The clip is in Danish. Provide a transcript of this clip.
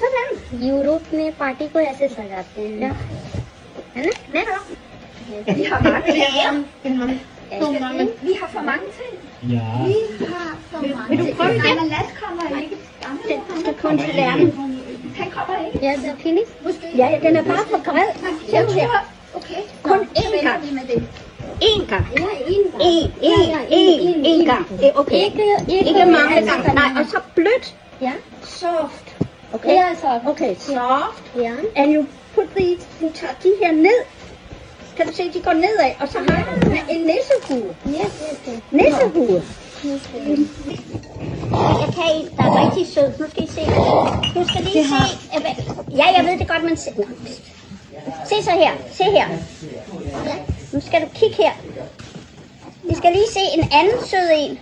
sådan. Europe में पार्टी को ऐसे सजाते हैं, Ja. है ना? Netop. Vi har mange ting. Vi har for mange ting. Ja. Vi har for mange ting. Vil du prøve igen? Lad kommer ikke. Den skal på en tallerken. Han kommer ikke. Ja, så finish. Ja, den er bare for bred. Jeg tror, okay. Kun én gang. Én gang. Ja, En gang. Okay. Ikke mange gange. Nej, og så blødt. Ja. Soft. Okay. Ja, så. Okay, soft. Ja. And you put these, du tager de her ned. Kan du se, de går nedad, og så har du en nissehue. Yes. Nissehue. Jeg kan en, der er rigtig sød. Nu skal I se. Du skal lige se. Ja, jeg ved det godt, men se. Se så her. Se her. Nu skal du kigge her. Vi skal lige se en anden sød en.